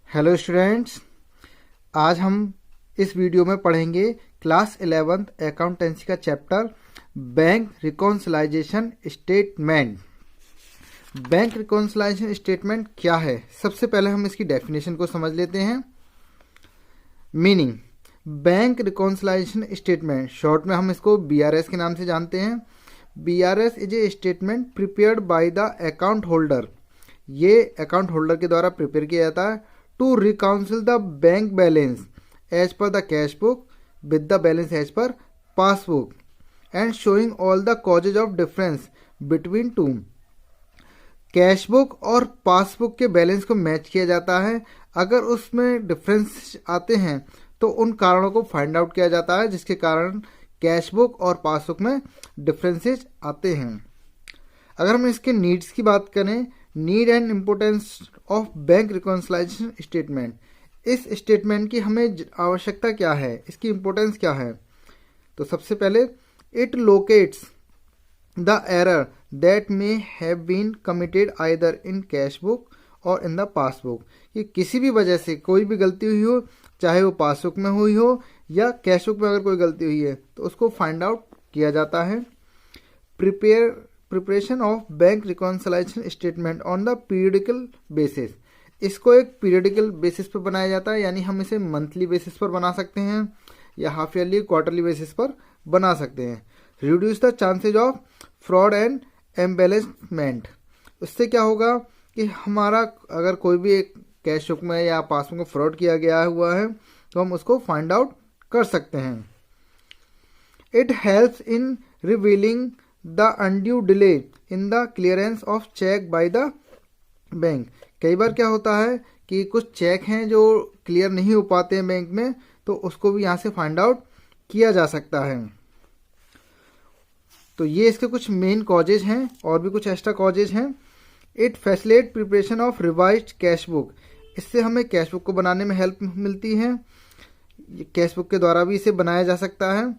Hello students, आज हम इस वीडियो में पढ़ेंगे क्लास 11th अकाउंटेंसी का chapter bank reconciliation statement. Bank reconciliation statement क्या है? सबसे पहले हम इसकी डेफिनेशन को समझ लेते हैं। Meaning, bank reconciliation statement, short में हम इसको BRS के नाम से जानते हैं। BRS is a statement prepared by the account holder. ये अकाउंट होल्डर के द्वारा प्रिपेयर किया जाता है to reconcile the bank balance as per the cash book with the balance as per passbook and showing all the causes of difference between two। Cash book और passbook के balance को match किया जाता है। अगर उसमें डिफरेंस आते हैं तो उन कारणों को फाइंड आउट किया जाता है जिसके कारण कैश बुक और पासबुक में डिफरेंसेस आते हैं। अगर हम इसके नीड्स की बात करें, need and importance of bank reconciliation statement, इस स्टेटमेंट की हमें आवश्यकता क्या है, इसकी इम्पोर्टेंस क्या है? तो सबसे पहले, it locates the error that may have been committed either in cash book or in the passbook, कि किसी भी वजह से कोई भी गलती हुई हो, चाहे वो पासबुक में हुई हो या कैश बुक में अगर कोई गलती हुई है तो उसको फाइंड आउट किया जाता है। Preparation of bank reconciliation statement on the periodical basis, इसको एक पीरियडिकल बेसिस पर बनाया जाता है, यानी हम इसे मंथली बेसिस पर बना सकते हैं या हाफ ईयरली क्वार्टरली बेसिस पर बना सकते हैं। Reduce the chances of fraud and embellishment, उससे क्या होगा कि हमारा अगर कोई भी एक कैश बुक में या पासबुक में फ्रॉड किया गया हुआ है तो हम उसको फाइंड आउट कर सकते हैं। It helps in revealing the undue delay in the clearance of cheque by the bank. कई बार क्या होता है कि कुछ चेक हैं जो क्लियर नहीं हो पाते हैं बैंक में, तो उसको भी यहाँ से फाइंड आउट किया जा सकता है। तो ये इसके कुछ मेन कॉजेज हैं और भी कुछ एक्स्ट्रा कॉजेज हैं। It facilitate preparation of revised cash book, इससे हमें कैश बुक को बनाने में हेल्प मिलती है। कैश बुक के द्वारा भी इसे बनाया जा सकता है।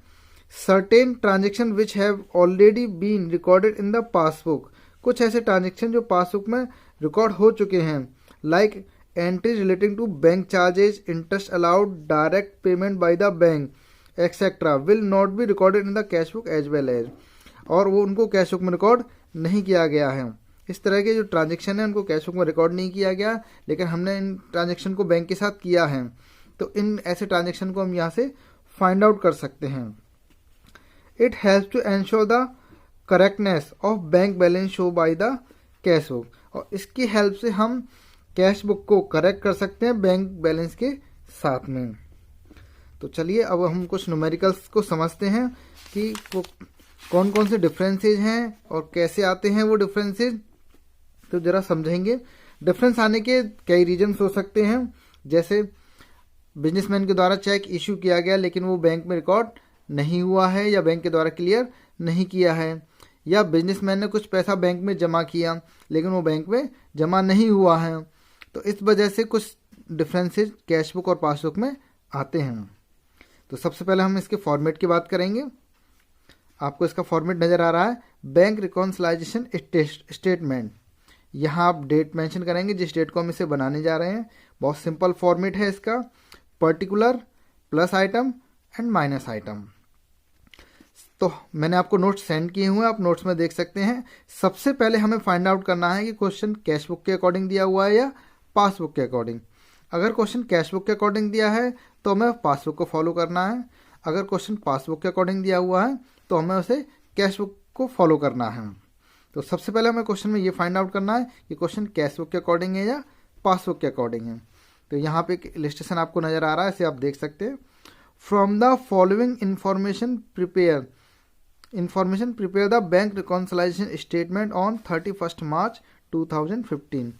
Certain transaction which have already been recorded in the passbook, कुछ ऐसे ट्रांजेक्शन जो पासबुक में रिकॉर्ड हो चुके हैं, like entry relating to bank charges, interest allowed, direct payment by the bank etcetera will not be recorded in the cash book as well as, और वो उनको कैश बुक में रिकॉर्ड नहीं किया गया है। इस तरह के जो ट्रांजेक्शन है उनको कैश बुक में रिकॉर्ड नहीं किया गया, लेकिन हमने इन ट्रांजेक्शन को बैंक के साथ किया है, तो इन ऐसे ट्रांजेक्शन को हम यहाँ से फाइंड आउट कर सकते हैं। It helps to ensure the correctness of bank balance show by the cash book, और इसकी हेल्प से हम कैश बुक को करेक्ट कर सकते हैं बैंक बैलेंस के साथ में। तो चलिए अब हम कुछ न्यूमेरिकल्स को समझते हैं कि वो कौन कौन से डिफरेंसेज हैं और कैसे आते हैं वो डिफरेंसेज, तो जरा समझेंगे। डिफरेंस आने के कई रीजन्स हो सकते हैं, जैसे बिजनेसमैन के द्वारा चेक इशू किया गया लेकिन वो बैंक में रिकॉर्ड नहीं हुआ है या बैंक के द्वारा क्लियर नहीं किया है, या बिजनेसमैन ने कुछ पैसा बैंक में जमा किया लेकिन वो बैंक में जमा नहीं हुआ है, तो इस वजह से कुछ डिफरेंसेस कैश बुक और पासबुक में आते हैं। तो सबसे पहले हम इसके फॉर्मेट की बात करेंगे। आपको इसका फॉर्मेट नज़र आ रहा है, बैंक रिकॉन्सिलाइजेशन स्टेटमेंट। यहाँ आप डेट मेंशन करेंगे जिस डेट को हम इसे बनाने जा रहे हैं। बहुत सिंपल फॉर्मेट है इसका, particular, plus item and minus item. तो मैंने आपको नोट्स सेंड किए हुए हैं, आप नोट्स में देख सकते हैं। सबसे पहले हमें फाइंड आउट करना है कि क्वेश्चन कैश बुक के अकॉर्डिंग दिया हुआ है या पासबुक के अकॉर्डिंग। अगर क्वेश्चन कैश बुक के अकॉर्डिंग दिया है तो हमें पासबुक को फॉलो करना है। अगर क्वेश्चन पासबुक के अकॉर्डिंग दिया हुआ है तो हमें उसे कैश बुक को फॉलो करना है। तो सबसे पहले हमें क्वेश्चन में ये फाइंड आउट करना है कि क्वेश्चन कैश बुक के अकॉर्डिंग है या पासबुक के अकॉर्डिंग है। तो यहाँ पे एक इलस्ट्रेशन आपको नज़र आ रहा है, इसे आप देख सकते हैं। From the following information prepare the bank reconciliation statement on 31 March 2015।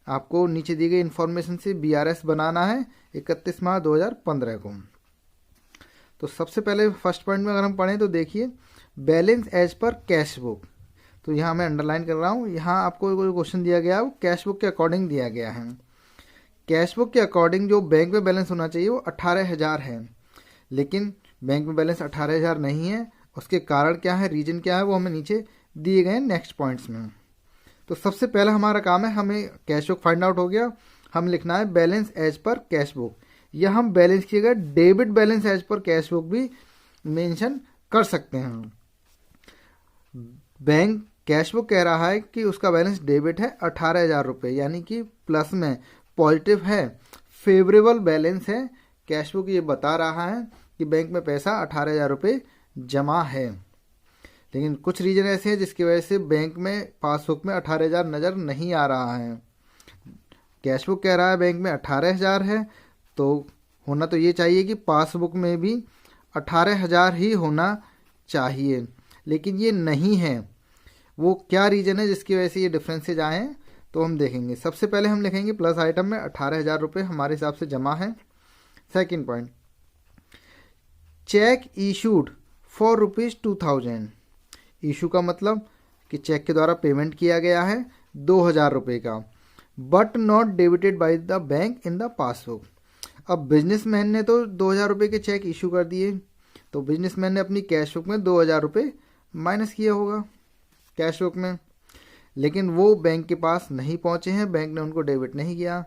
आपको नीचे दी गई इंफॉर्मेशन से BRS बनाना है 31 मार्च 2015 को। तो सबसे पहले फर्स्ट पॉइंट में अगर हम पढ़ें तो देखिए, balance as per cash book. तो यहाँ मैं अंडरलाइन कर रहा हूँ, यहाँ आपको कोई क्वेश्चन दिया गया है वो कैश बुक के अकॉर्डिंग दिया गया है। कैश बुक के अकॉर्डिंग जो बैंक में बैलेंस होना चाहिए वो 18,000 है, लेकिन बैंक में बैलेंस 18,000 नहीं है। उसके कारण क्या है, रीजन क्या है, वो हमें नीचे दिए गए हैं नेक्स्ट पॉइंट्स में। तो सबसे पहला हमारा काम है, हमें कैश बुक फाइंड आउट हो गया, हम लिखना है balance as per cash book, या हम बैलेंस की जगह debit balance as per cash book भी मेंशन कर सकते हैं। बैंक कैश बुक कह रहा है कि उसका बैलेंस डेबिट है 18,000 रुपये, यानी कि प्लस में पॉजिटिव है, फेवरेबल बैलेंस है। कैश बुक ये बता रहा है कि बैंक में पैसा 18,000 रुपये जमा है। लेकिन कुछ रीजन ऐसे हैं जिसकी वजह से बैंक में पासबुक में 18,000 नज़र नहीं आ रहा है। कैश बुक कह रहा है बैंक में 18,000 है, तो होना तो ये चाहिए कि पासबुक में भी 18,000 ही होना चाहिए, लेकिन ये नहीं है। वो क्या रीजन है जिसकी वजह से ये डिफरेंसेज आए हैं, तो हम देखेंगे। सबसे पहले हम लिखेंगे प्लस आइटम में 18,000 रुपये हमारे हिसाब से जमा है। Second point, check issued for ₹2,000। Issue का मतलब कि चेक के द्वारा पेमेंट किया गया है 2,000 रुपये का, but not debited bye the bank in the passbook. अब बिजनेसमैन ने तो 2,000 रुपये के चेक इशू कर दिए, तो बिजनेसमैन ने अपनी कैश बुक में 2,000 रुपये माइनस किया होगा कैश बुक में, लेकिन वो बैंक के पास नहीं पहुंचे हैं, बैंक ने उनको डेबिट नहीं किया,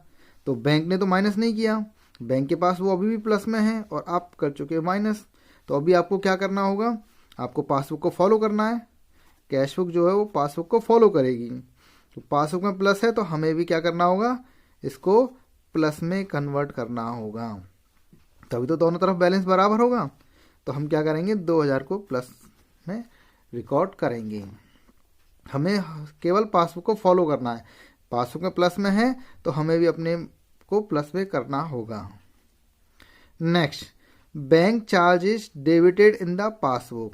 तो बैंक ने तो माइनस नहीं किया, बैंक के पास वो अभी भी प्लस में है और आप कर चुके हो माइनस। तो अभी आपको क्या करना होगा, आपको पासबुक को फॉलो करना है। कैश बुक जो है वो पासबुक को फॉलो करेगी, तो पासबुक में प्लस है तो हमें भी क्या करना होगा, इसको प्लस में कन्वर्ट करना होगा, तभी तो दोनों तरफ बैलेंस बराबर होगा। तो हम क्या करेंगे, 2,000 को प्लस में रिकॉर्ड करेंगे। हमें केवल पासबुक को फॉलो करना है, पासबुक में प्लस में है तो हमें भी अपने को प्लस में करना होगा। Next, bank charge is debited in the passbook.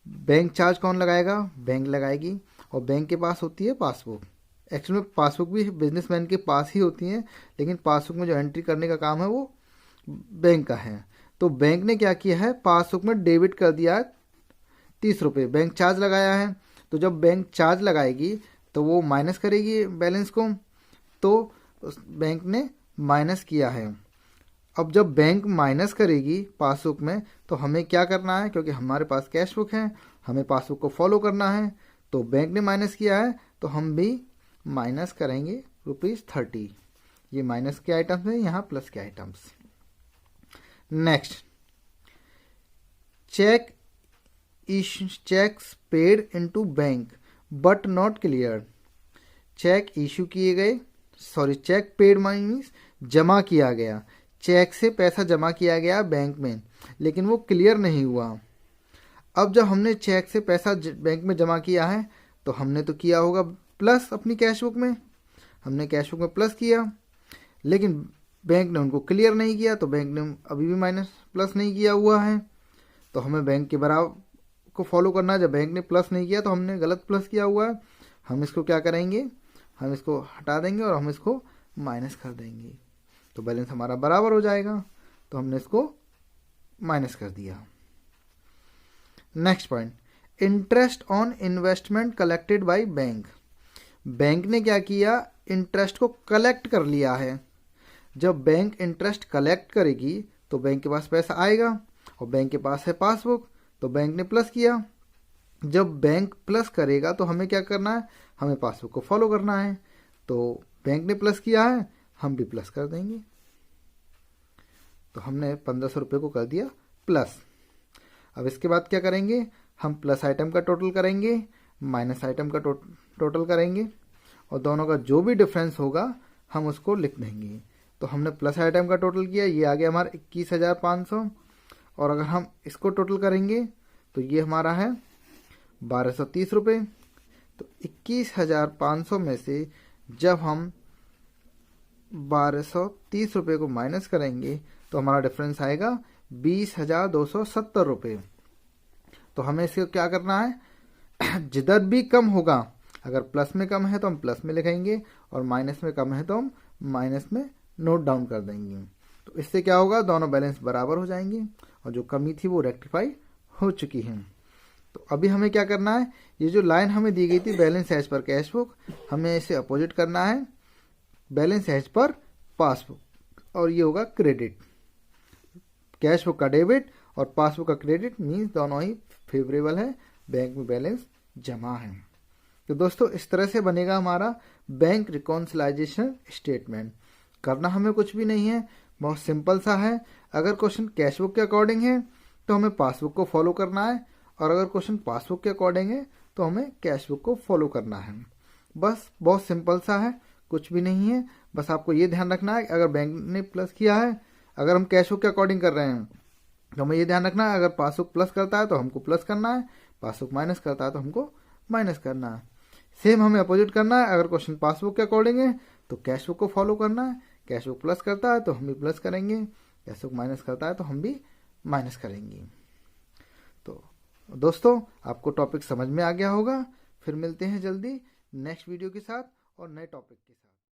Bank charge कौन लगाएगा, बैंक लगाएगी, और बैंक के पास होती है पासबुक। एक्चुअली में पासबुक भी बिजनेसमैन के पास ही होती है, लेकिन पासबुक में जो एंट्री करने का काम है वो बैंक का है। तो बैंक ने क्या किया है, पासबुक में डेबिट कर दिया 30 रुपये, बैंक चार्ज लगाया है। तो जब बैंक चार्ज लगाएगी तो वो माइनस करेगी बैलेंस को, तो बैंक ने माइनस किया है। अब जब बैंक माइनस करेगी पासबुक में, तो हमें क्या करना है, क्योंकि हमारे पास कैश बुक है, हमें पासबुक को फॉलो करना है। तो बैंक ने माइनस किया है तो हम भी माइनस करेंगे ₹30। ये माइनस के आइटम्स हैं, यहाँ प्लस के items. Next, cheques paid into bank but not clear. Cheque issue किए गए, चेक पेड मीन्स जमा किया गया, चेक से पैसा जमा किया गया बैंक में, लेकिन वो क्लियर नहीं हुआ। अब जब हमने चेक से पैसा बैंक में जमा किया है तो हमने तो किया होगा प्लस अपनी कैश बुक में, हमने कैश बुक में प्लस किया, लेकिन बैंक ने उनको क्लियर नहीं किया, तो बैंक ने अभी भी माइनस प्लस नहीं किया हुआ है। तो हमें बैंक के बराबर को फॉलो करना है। जब बैंक ने प्लस नहीं किया तो हमने गलत प्लस किया हुआ है, हम इसको क्या करेंगे, हम इसको हटा देंगे और हम इसको माइनस कर देंगे, तो बैलेंस हमारा बराबर हो जाएगा। तो हमने इसको माइनस कर दिया। Next point, interest on investment collected by bank. Bank ने क्या किया, इंटरेस्ट को कलेक्ट कर लिया है। जब बैंक इंटरेस्ट कलेक्ट करेगी तो बैंक के पास पैसा आएगा, और बैंक के पास है पासबुक, तो बैंक ने प्लस किया। जब बैंक प्लस करेगा तो हमें क्या करना है, हमें पासबुक को फॉलो करना है। तो बैंक ने प्लस किया है, हम भी प्लस कर देंगे। तो हमने 1,500 रुपये को कर दिया प्लस। अब इसके बाद क्या करेंगे, हम प्लस आइटम का टोटल करेंगे, माइनस आइटम का टोटल करेंगे, और दोनों का जो भी डिफरेंस होगा हम उसको लिख देंगे। तो हमने प्लस आइटम का टोटल किया, ये आ गया हमारा 21,500, और अगर हम इसको टोटल करेंगे तो ये हमारा है 1,230 रुपये। तो 21,500 में से जब हम 1,230 रुपये को माइनस करेंगे तो हमारा डिफरेंस आएगा 20,270 रुपये। तो हमें इसको क्या करना है, जिधर भी कम होगा, अगर प्लस में कम है तो हम प्लस में लिखेंगे, और माइनस में कम है तो हम माइनस में नोट डाउन कर देंगे। तो इससे क्या होगा, दोनों बैलेंस बराबर हो जाएंगे, और जो कमी थी वो रेक्टिफाई हो चुकी है। तो अभी हमें क्या करना है, ये जो लाइन हमें दी गई थी balance as per cash book, हमें इसे अपोजिट करना है बैलेंस एज पर पासबुक, और ये होगा क्रेडिट। कैश बुक का डेबिट और पासबुक का क्रेडिट मीन्स दोनों ही फेवरेबल है, बैंक में बैलेंस जमा है। तो दोस्तों इस तरह से बनेगा हमारा बैंक रिकॉन्सिलाइजेशन स्टेटमेंट। करना हमें कुछ भी नहीं है, बहुत सिंपल सा है। अगर क्वेश्चन कैश बुक के अकॉर्डिंग है तो हमें पासबुक को फॉलो करना है, और अगर क्वेश्चन पासबुक के अकॉर्डिंग है तो हमें कैश बुक को फॉलो करना है। बस बहुत सिंपल सा है, कुछ भी नहीं है। बस आपको ये ध्यान रखना है, अगर बैंक ने प्लस किया है, अगर हम कैश बुक के अकॉर्डिंग कर रहे हैं तो हमें ये ध्यान रखना है, अगर पासबुक प्लस करता है तो हमको प्लस करना है, पासबुक माइनस करता है तो हमको माइनस करना है। सेम हमें अपोजिट करना है, अगर क्वेश्चन पासबुक के अकॉर्डिंग है तो कैश बुक को फॉलो करना है, कैश बुक प्लस करता है तो हम भी प्लस करेंगे, कैश बुक माइनस करता है तो हम भी माइनस करेंगे। तो दोस्तों, आपको टॉपिक समझ में आ गया होगा। फिर मिलते हैं जल्दी नेक्स्ट वीडियो के साथ और नए टॉपिक के साथ।